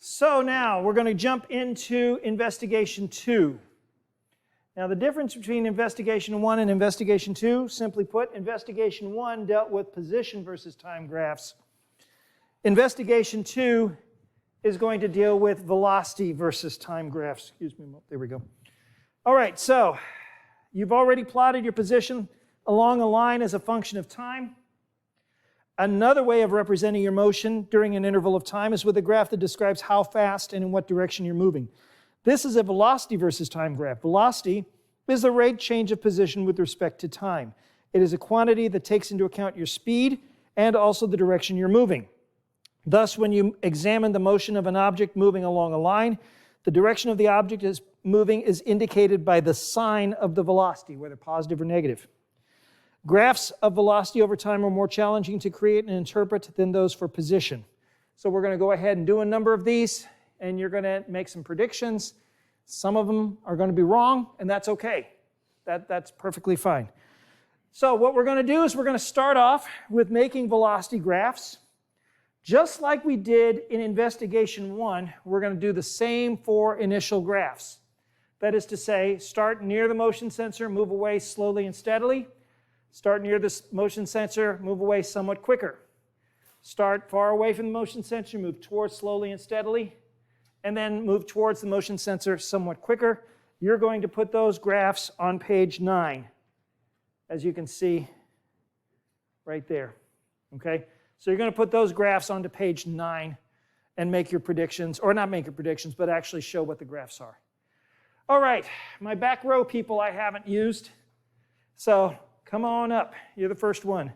So now we're going to jump into investigation 2. Now the difference between investigation 1 and investigation 2, simply put, investigation 1 dealt with position versus time graphs. Investigation 2 is going to deal with velocity versus time graphs. Excuse me, there we go. All right, so you've already plotted your position along a line as a function of time. Another way of representing your motion during an interval of time is with a graph that describes how fast and in what direction you're moving. This is a velocity versus time graph. Velocity is the rate change of position with respect to time. It is a quantity that takes into account your speed and also the direction you're moving. Thus, when you examine the motion of an object moving along a line, the direction of the object is moving is indicated by the sign of the velocity, whether positive or negative. Graphs of velocity over time are more challenging to create and interpret than those for position. So we're going to go ahead and do a number of these, and you're going to make some predictions. Some of them are going to be wrong, and that's okay. That's perfectly fine. So what we're going to do is we're going to start off with making velocity graphs. Just like we did in investigation 1, we're going to do the same for initial graphs. That is to say, start near the motion sensor, move away slowly and steadily. Start near the motion sensor, move away somewhat quicker. Start far away from the motion sensor, move towards slowly and steadily, and then move towards the motion sensor somewhat quicker. You're going to put those graphs on page 9, as you can see right there. Okay? So you're going to put those graphs onto page 9 and make your predictions, or not make your predictions, but actually show what the graphs are. All right, my back row people I haven't used, so come on up. You're the first one.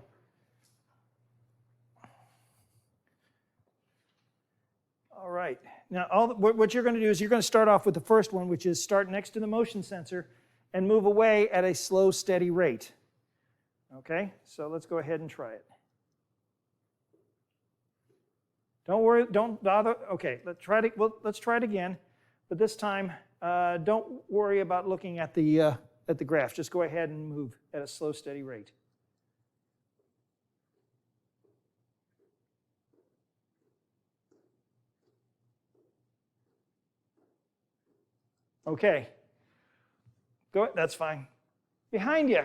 All right. Now, what you're going to do is you're going to start off with the first one, which is start next to the motion sensor and move away at a slow, steady rate. Okay? So let's go ahead and try it. Don't worry. Don't bother. Okay. Let's try it again. But this time, don't worry about looking at the graph. Just go ahead and move at a slow, steady rate. Okay. Go. That's fine. Behind you.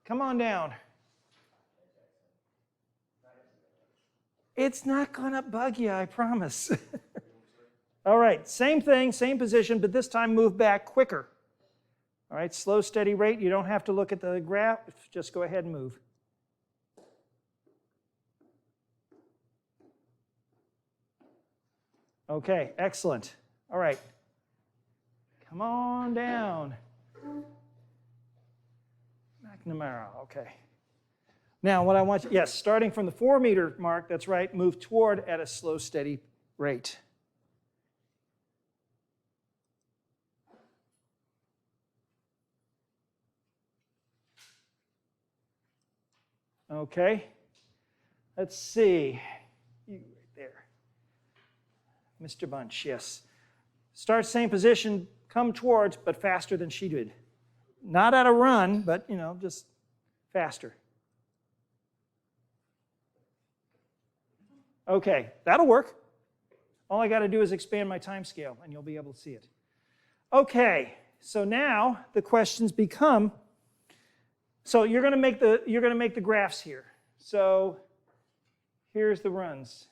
Come on down. It's not going to bug you, I promise. All right. Same thing, same position, but this time move back quicker. All right, slow, steady rate. You don't have to look at the graph. Just go ahead and move. Okay, excellent. All right. Come on down. McNamara, okay. Now, what I want you, yes, starting from the 4-meter mark, that's right, move toward at a slow, steady rate. Okay, let's see. You right there. Mr. Bunch, yes. Start same position, come towards, but faster than she did. Not at a run, but, just faster. Okay, that'll work. All I got to do is expand my time scale, and you'll be able to see it. Okay, so now the questions become, so you're going to make the graphs here. So here's the runs.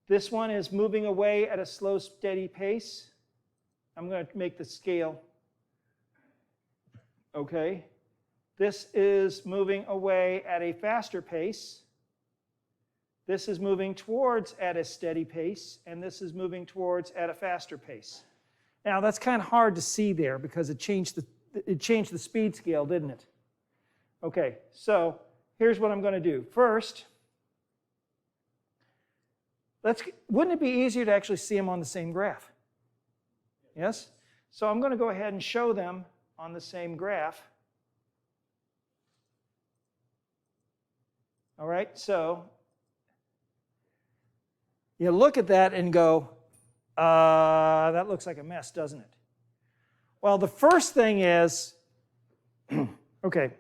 This one is moving away at a slow, steady pace. I'm going to make the scale. Okay. This is moving away at a faster pace. This is moving towards at a steady pace, and this is moving towards at a faster pace. Now that's kind of hard to see there because it changed the speed scale, didn't it? Okay, so here's what I'm going to do. First, wouldn't it be easier to actually see them on the same graph? Yes? So I'm going to go ahead and show them on the same graph. All right, so you look at that and go, that looks like a mess, doesn't it? Well, the first thing is, okay,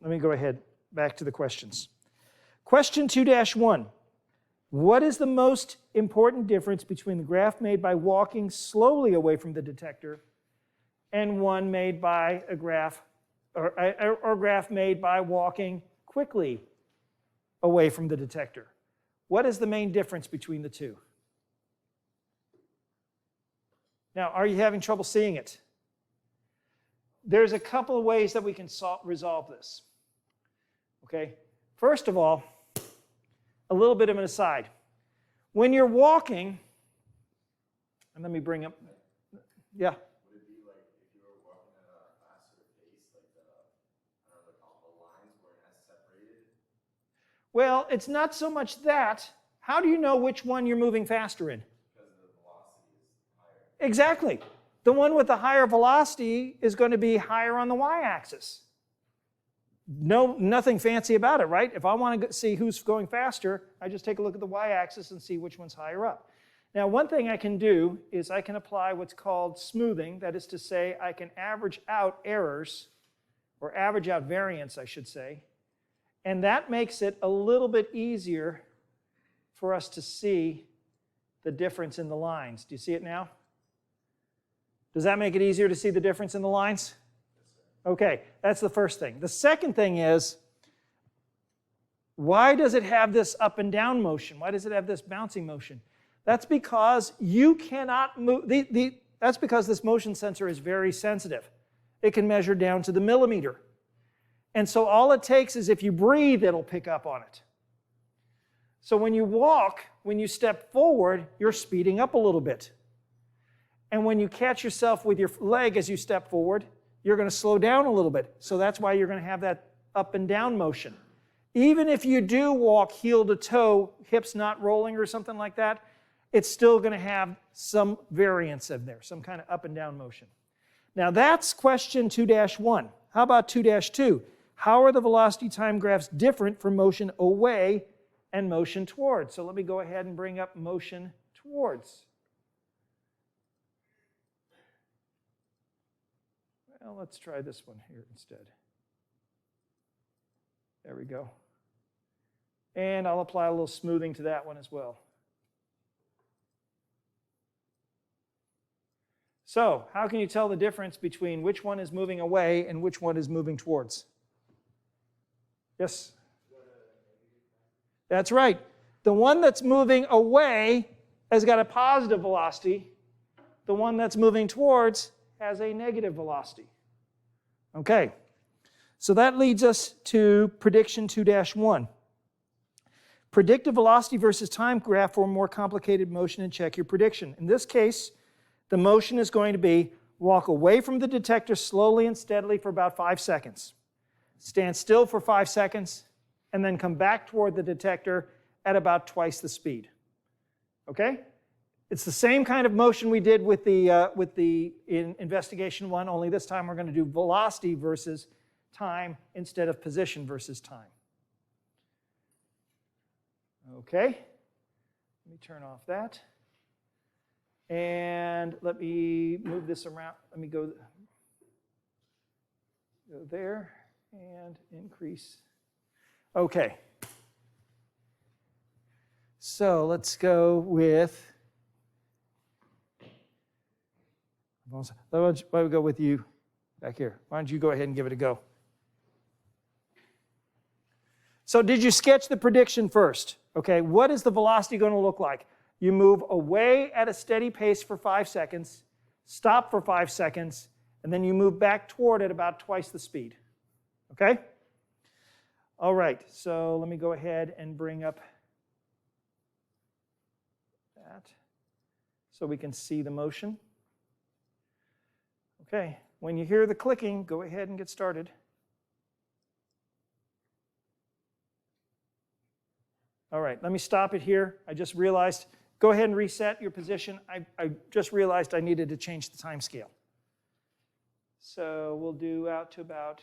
let me go ahead back to the questions. Question 2-1. What is the most important difference between the graph made by walking slowly away from the detector and one made by a graph, or graph made by walking quickly away from the detector? What is the main difference between the two? Now, are you having trouble seeing it? There's a couple of ways that we can resolve this. Okay? First of all, a little bit of an aside. When you're walking, and let me bring up, yeah. Would it be like if you were walking at a faster pace, like the lines weren't as separated? Well, it's not so much that. How do you know which one you're moving faster in? Because the velocity is higher. Exactly. The one with the higher velocity is going to be higher on the y-axis. Nothing fancy about it, right? If I want to see who's going faster, I just take a look at the y-axis and see which one's higher up. Now, one thing I can do is I can apply what's called smoothing. That is to say, I can average out errors, or average out variance, I should say. And that makes it a little bit easier for us to see the difference in the lines. Do you see it now? Does that make it easier to see the difference in the lines? Okay, that's the first thing. The second thing is, why does it have this up and down motion? Why does it have this bouncing motion? That's because you cannot move. That's because this motion sensor is very sensitive. It can measure down to the millimeter. And so all it takes is if you breathe, it'll pick up on it. So when you walk, when you step forward, you're speeding up a little bit. And when you catch yourself with your leg as you step forward, you're going to slow down a little bit. So that's why you're going to have that up and down motion. Even if you do walk heel to toe, hips not rolling or something like that, it's still going to have some variance in there, some kind of up and down motion. Now that's question 2-1. How about 2-2? How are the velocity time graphs different from motion away and motion towards? So let me go ahead and bring up motion towards. Well, let's try this one here instead. There we go. And I'll apply a little smoothing to that one as well. So, how can you tell the difference between which one is moving away and which one is moving towards? Yes? That's right. The one that's moving away has got a positive velocity. The one that's moving towards has a negative velocity. Okay, so that leads us to prediction 2-1. Predict a velocity versus time graph for a more complicated motion and check your prediction. In this case, the motion is going to be walk away from the detector slowly and steadily for about 5 seconds. Stand still for 5 seconds, and then come back toward the detector at about twice the speed. Okay? It's the same kind of motion we did with the in investigation 1, only this time we're going to do velocity versus time instead of position versus time. Okay, let me turn off that. And let me move this around. Let me go there and increase. Okay. So let's go with, why don't we go with you back here? Why don't you go ahead and give it a go? So did you sketch the prediction first? Okay, what is the velocity going to look like? You move away at a steady pace for 5 seconds, stop for 5 seconds, and then you move back toward at about twice the speed. Okay? All right, so let me go ahead and bring up that so we can see the motion. Okay, when you hear the clicking, go ahead and get started. All right, let me stop it here. I just realized, go ahead and reset your position. I just realized I needed to change the time scale. So we'll do out to about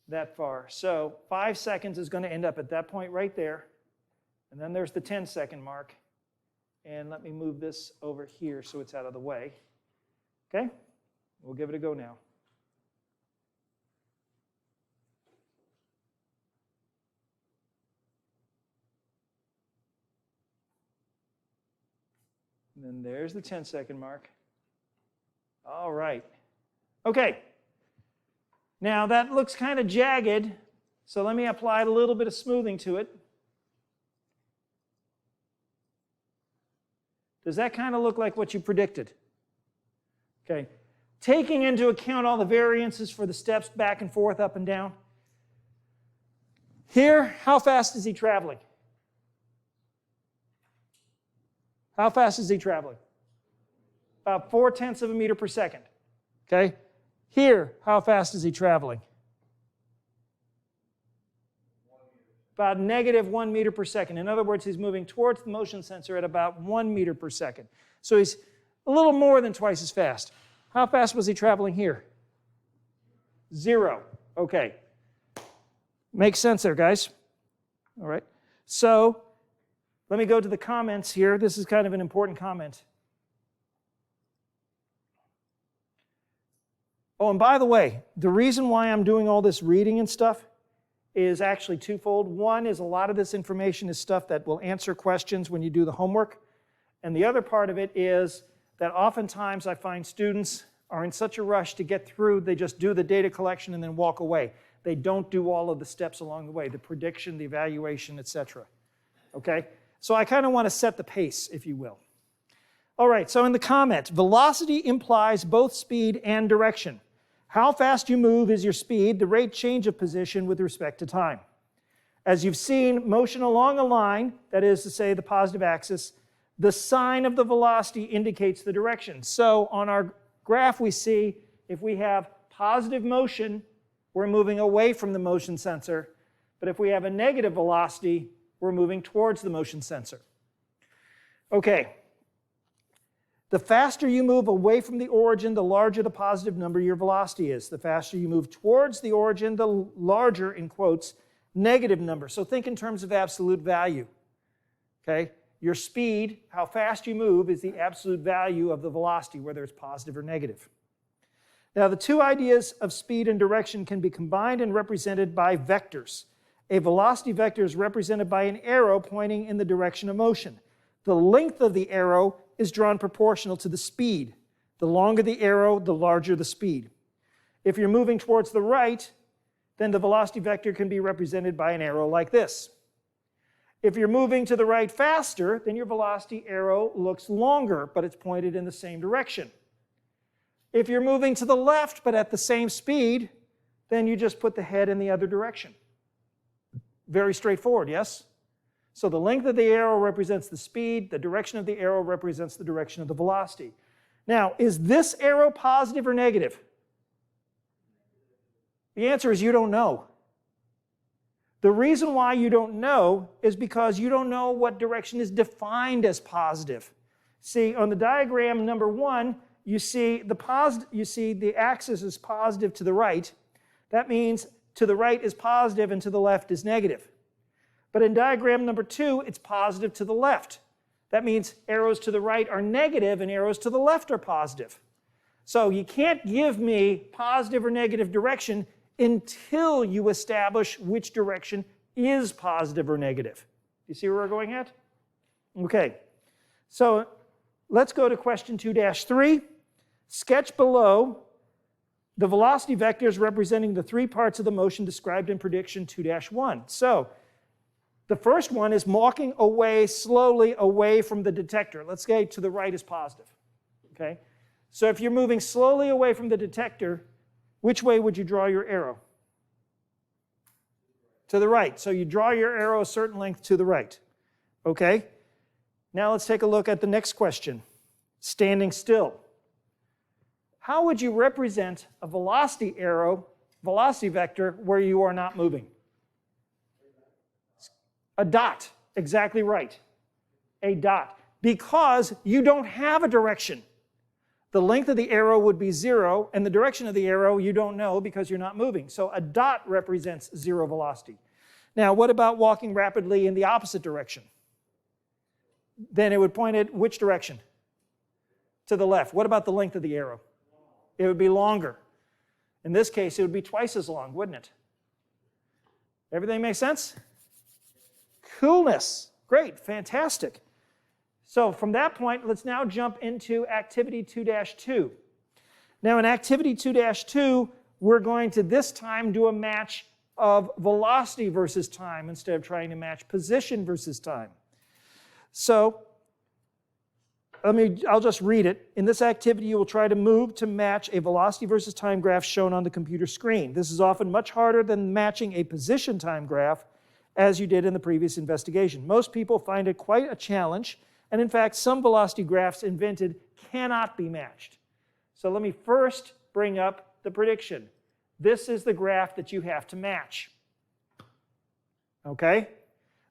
that far. So 5 seconds is going to end up at that point right there. And then there's the 10-second mark. And let me move this over here so it's out of the way. Okay? We'll give it a go now. And then there's the 10-second mark. All right. Okay. Now that looks kind of jagged, so let me apply a little bit of smoothing to it. Does that kind of look like what you predicted? Okay. Taking into account all the variances for the steps back and forth, up and down. Here, how fast is he traveling? How fast is he traveling? About 0.4 of a meter per second. Okay? Here, how fast is he traveling? About -1 meter per second. In other words, he's moving towards the motion sensor at about 1 meter per second. So he's a little more than twice as fast. How fast was he traveling here? 0. Okay. Makes sense there, guys. All right. So let me go to the comments here. This is kind of an important comment. Oh, and by the way, the reason why I'm doing all this reading and stuff is actually twofold. One is a lot of this information is stuff that will answer questions when you do the homework. And the other part of it is that oftentimes I find students are in such a rush to get through, they just do the data collection and then walk away. They don't do all of the steps along the way, the prediction, the evaluation, etc. Okay? So I kind of want to set the pace, if you will. All right, so in the comment, velocity implies both speed and direction. How fast you move is your speed, the rate change of position with respect to time. As you've seen, motion along a line, that is to say the positive axis, the sign of the velocity indicates the direction. So on our graph we see if we have positive motion, we're moving away from the motion sensor. But if we have a negative velocity, we're moving towards the motion sensor. Okay. The faster you move away from the origin, the larger the positive number your velocity is. The faster you move towards the origin, the larger, in quotes, negative number. So think in terms of absolute value. Okay? Your speed, how fast you move, is the absolute value of the velocity, whether it's positive or negative. Now, the two ideas of speed and direction can be combined and represented by vectors. A velocity vector is represented by an arrow pointing in the direction of motion. The length of the arrow is drawn proportional to the speed. The longer the arrow, the larger the speed. If you're moving towards the right, then the velocity vector can be represented by an arrow like this. If you're moving to the right faster, then your velocity arrow looks longer, but it's pointed in the same direction. If you're moving to the left, but at the same speed, then you just put the head in the other direction. Very straightforward, yes? So the length of the arrow represents the speed, the direction of the arrow represents the direction of the velocity. Now, is this arrow positive or negative? The answer is you don't know. The reason why you don't know is because you don't know what direction is defined as positive. See, on the diagram number 1, you see the axis is positive to the right. That means to the right is positive and to the left is negative. But in diagram number 2, it's positive to the left. That means arrows to the right are negative and arrows to the left are positive. So you can't give me positive or negative direction until you establish which direction is positive or negative. You see where we're going at? Okay. So let's go to question 2-3. Sketch below the velocity vectors representing the 3 parts of the motion described in prediction 2-1. So the first one is walking away slowly away from the detector. Let's say to the right is positive. Okay? So if you're moving slowly away from the detector, which way would you draw your arrow? To the right. So you draw your arrow a certain length to the right. Okay? Now let's take a look at the next question. Standing still. How would you represent a velocity arrow, velocity vector, where you are not moving? A dot. Exactly right. A dot. Because you don't have a direction. The length of the arrow would be 0, and the direction of the arrow you don't know because you're not moving. So a dot represents 0 velocity. Now, what about walking rapidly in the opposite direction? Then it would point at which direction? To the left. What about the length of the arrow? It would be longer. In this case, it would be twice as long, wouldn't it? Everything make sense? Coolness. Great. Fantastic. So from that point, let's now jump into activity 2-2. Now in activity 2-2, we're going to this time do a match of velocity versus time instead of trying to match position versus time. So I'll just read it. In this activity, you will try to move to match a velocity versus time graph shown on the computer screen. This is often much harder than matching a position time graph as you did in the previous investigation. Most people find it quite a challenge, and in fact, some velocity graphs invented cannot be matched. So let me first bring up the prediction. This is the graph that you have to match. Okay?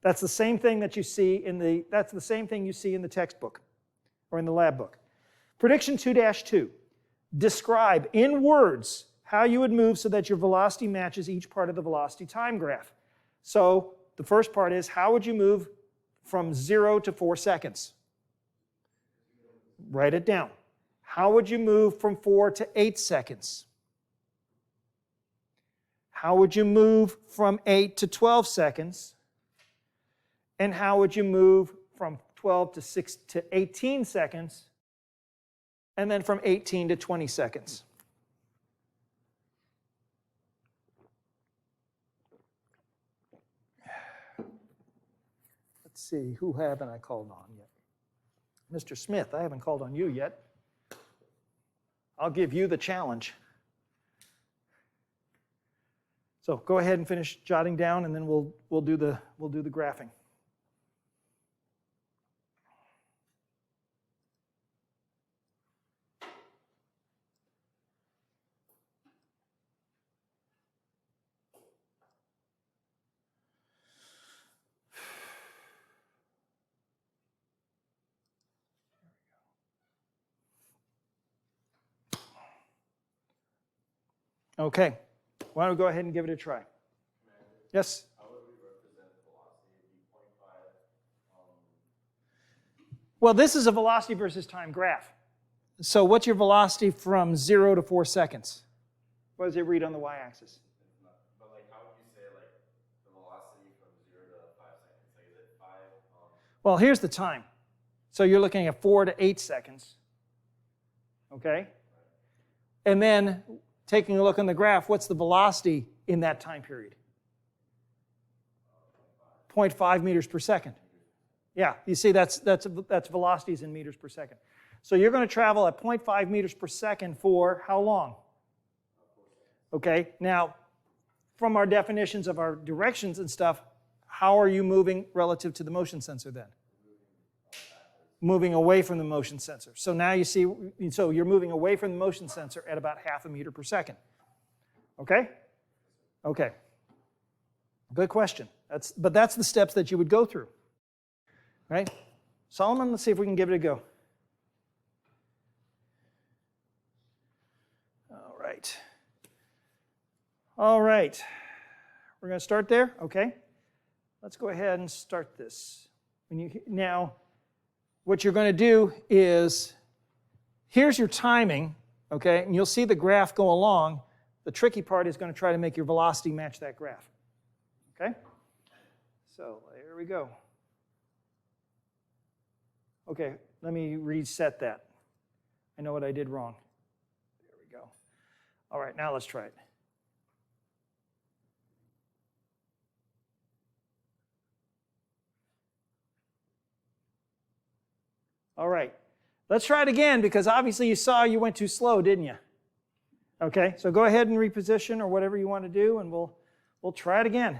That's the same thing that you see in the textbook or in the lab book. Prediction 2-2. Describe in words how you would move so that your velocity matches each part of the velocity time graph. So the first part is, how would you move from 0 to 4 seconds? Write it down. How would you move from 4 to 8 seconds? How would you move from 8 to 12 seconds? And how would you move from 12 to 18 seconds? And then from 18 to 20 seconds. Let's see, who haven't I called on yet? Mr. Smith, I haven't called on you yet. I'll give you the challenge. So go ahead and finish jotting down, and then we'll do the graphing. Okay, why don't we go ahead and give it a try? Yes? How would we represent velocity? It'd be 0.5. Well, this is a velocity versus time graph. So what's your velocity from 0 to 4 seconds? What does it read on the y-axis? But like, how would you say like the velocity from 0 to 5 seconds? Like, is it 5? Well, here's the time. So you're looking at 4 to 8 seconds. Okay? And then taking a look on the graph, what's the velocity in that time period? 0.5 meters per second. Yeah, you see that's velocities in meters per second. So you're going to travel at 0.5 meters per second for how long? Okay, now from our definitions of our directions and stuff, how are you moving relative to the motion sensor then? Moving away from the motion sensor. So now you see, so you're moving away from the motion sensor at about 0.5 meters per second. Okay? Okay. Good question. But that's the steps that you would go through. Right? Solomon, let's see if we can give it a go. All right. All right. We're going to start there? Okay. Let's go ahead and start this. Now, what you're going to do is, here's your timing, okay? And you'll see the graph go along. The tricky part is going to try to make your velocity match that graph. Okay? So, here we go. Okay, let me reset that. I know what I did wrong. There we go. All right, now let's try it. All right, let's try it again, because obviously you saw you went too slow, didn't you? Okay, so go ahead and reposition or whatever you want to do, and we'll try it again.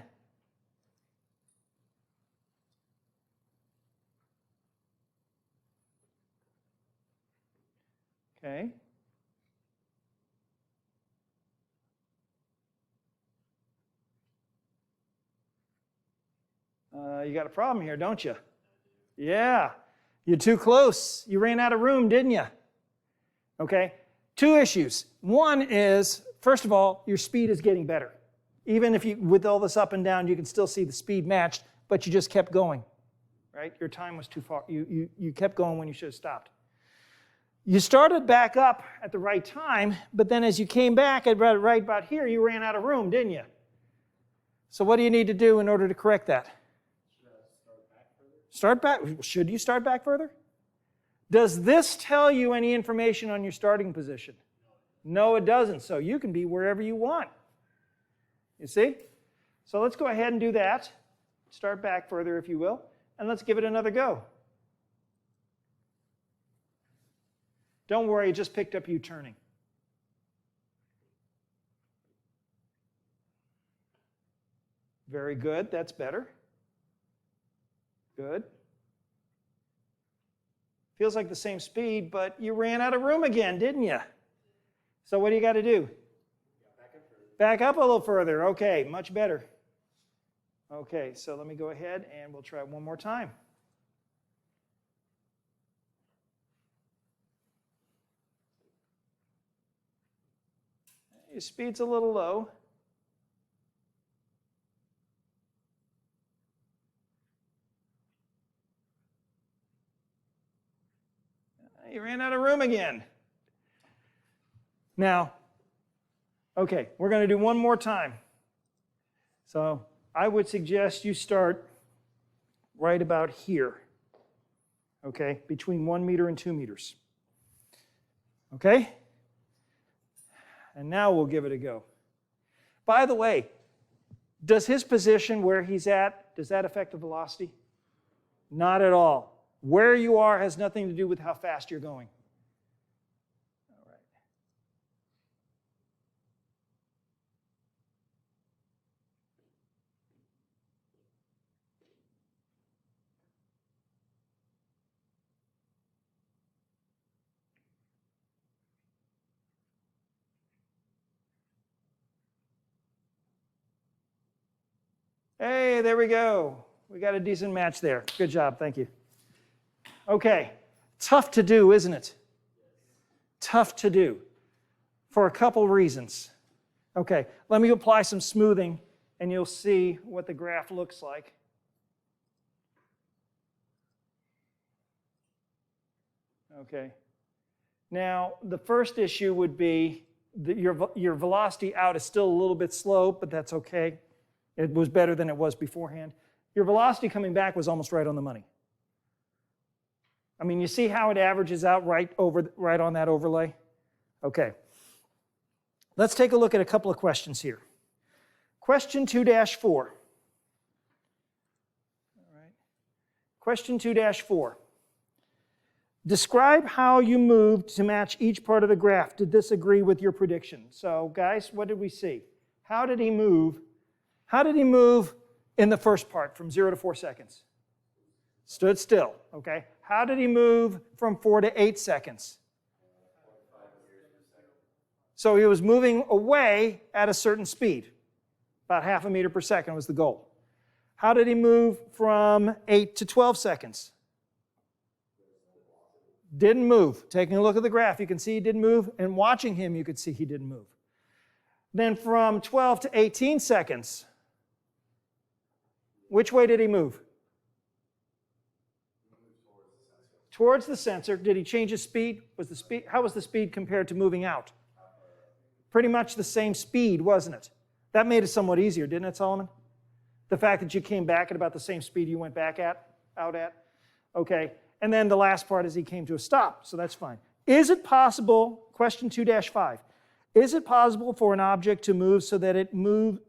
Okay. You got a problem here, don't you? Yeah. You're too close. You ran out of room, didn't you? Okay. 2 issues. One is, first of all, your speed is getting better. Even if with all this up and down, you can still see the speed matched, but you just kept going. Right? Your time was too far. You kept going when you should have stopped. You started back up at the right time, but then as you came back at right about here, you ran out of room, didn't you? So what do you need to do in order to correct that? Start back? Should you start back further? Does this tell you any information on your starting position? No, it doesn't. So you can be wherever you want. You see? So let's go ahead and do that. Start back further, if you will, and let's give it another go. Don't worry, it just picked up you turning. Very good, that's better. Good. Feels like the same speed, but you ran out of room again, didn't you? So what do you got to do? Back up a little further. Okay, much better. Okay, so let me go ahead and we'll try one more time. Your speed's a little low. You ran out of room again. Now, okay, we're going to do one more time. So I would suggest you start right about here, okay, between 1 meter and 2 meters. Okay? And now we'll give it a go. By the way, does his position where he's at, does that affect the velocity? Not at all. Where you are has nothing to do with how fast you're going. All right. Hey, there we go. We got a decent match there. Good job, thank you. Okay, tough to do, isn't it? Tough to do for a couple reasons. Okay, let me apply some smoothing and you'll see what the graph looks like. Okay, now the first issue would be that your velocity out is still a little bit slow, but that's okay. It was better than it was beforehand. Your velocity coming back was almost right on the money. I mean, you see how it averages out right on that overlay? Okay. Let's take a look at a couple of questions here. Question 2-4. All right. Question 2-4. Describe how you moved to match each part of the graph. Did this agree with your prediction? So, guys, what did we see? How did he move? How did he move in the first part from 0 to 4 seconds? Stood still, okay? How did he move from 4 to 8 seconds? So he was moving away at a certain speed. About half a meter per second was the goal. How did he move from 8 to 12 seconds? Didn't move. Taking a look at the graph, you can see he didn't move, and watching him, you could see he didn't move. Then from 12 to 18 seconds, which way did he move? Towards the sensor. Did he change his speed? How was the speed compared to moving out? Pretty much the same speed, wasn't it? That made it somewhat easier, didn't it, Solomon? The fact that you came back at about the same speed you went back out at? Okay. And then the last part is he came to a stop, so that's fine. Is it possible, question 2-5, is it possible for an object to move so that it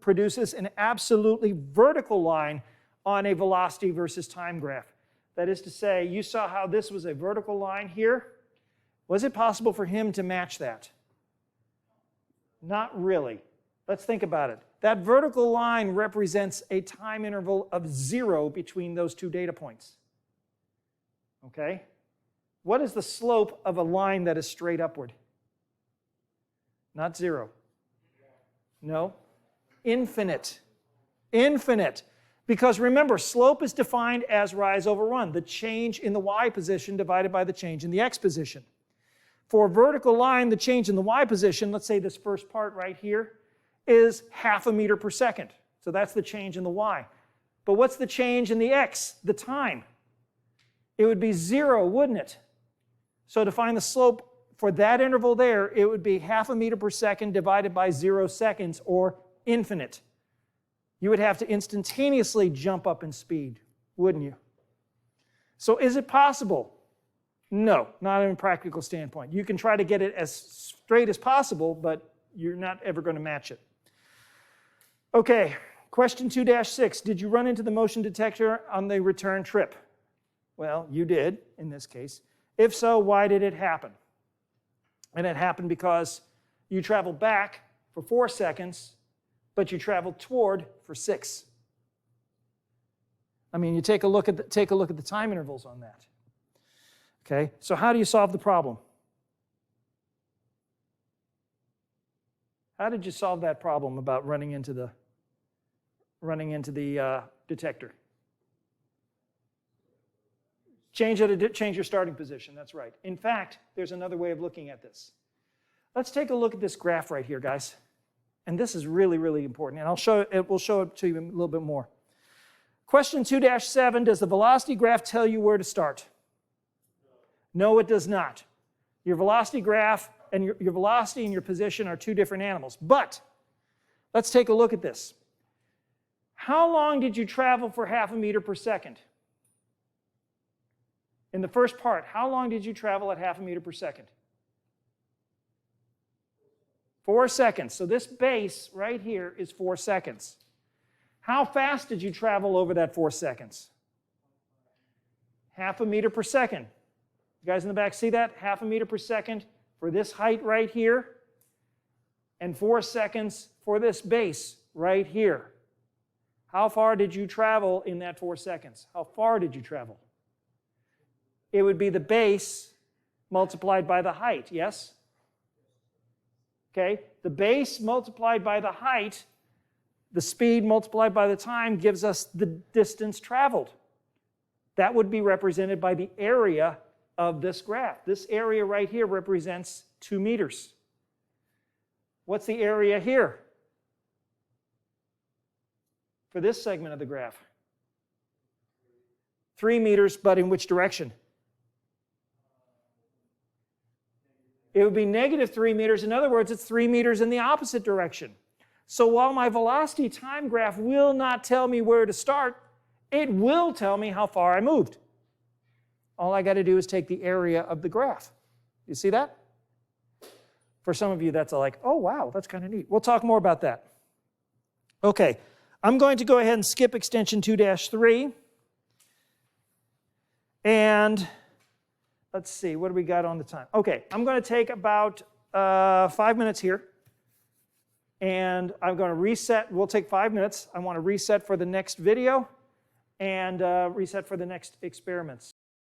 produces an absolutely vertical line on a velocity versus time graph? That is to say, you saw how this was a vertical line here. Was it possible for him to match that? Not really. Let's think about it. That vertical line represents a time interval of 0 between those two data points. Okay? What is the slope of a line that is straight upward? Not 0. No. Infinite. Infinite. Because remember, slope is defined as rise over run, the change in the y position divided by the change in the x position. For a vertical line, the change in the y position, let's say this first part right here, is half a meter per second. So that's the change in the y. But what's the change in the x, the time? It would be 0, wouldn't it? So to find the slope for that interval there, it would be half a meter per second divided by 0 seconds, or infinite. You would have to instantaneously jump up in speed, wouldn't you? So is it possible? No, not in a practical standpoint. You can try to get it as straight as possible, but you're not ever going to match it. Okay, question 2-6. Did you run into the motion detector on the return trip? Well, you did in this case. If so, why did it happen? And it happened because you traveled back for 4 seconds, but you traveled toward for 6. I mean, you take a look at the time intervals on that. Okay, so how do you solve the problem? How did you solve that problem about running into the detector? Change your starting position. That's right. In fact, there's another way of looking at this. Let's take a look at this graph right here, guys. And this is really, really important. And we'll show it to you a little bit more. Question 2-7, does the velocity graph tell you where to start? No, it does not. Your velocity graph and your velocity and your position are two different animals. But let's take a look at this. How long did you travel for half a meter per second? In the first part, how long did you travel at half a meter per second? 4 seconds. So this base right here is 4 seconds. How fast did you travel over that 4 seconds? Half a meter per second. You guys in the back see that? Half a meter per second for this height right here, and 4 seconds for this base right here. How far did you travel in that 4 seconds? How far did you travel? It would be the base multiplied by the height, yes? Okay, the base multiplied by the height, the speed multiplied by the time gives us the distance traveled. That would be represented by the area of this graph. This area right here represents 2 meters. What's the area here for this segment of the graph? 3 meters, but in which direction? It would be -3 meters. In other words, it's 3 meters in the opposite direction. So while my velocity time graph will not tell me where to start, it will tell me how far I moved. All I got to do is take the area of the graph. You see that? For some of you, that's like, oh, wow, that's kind of neat. We'll talk more about that. Okay, I'm going to go ahead and skip extension 2-3. And let's see, what do we got on the time? Okay, I'm going to take about 5 minutes here. And I'm going to reset. We'll take 5 minutes. I want to reset for the next video and reset for the next experiments.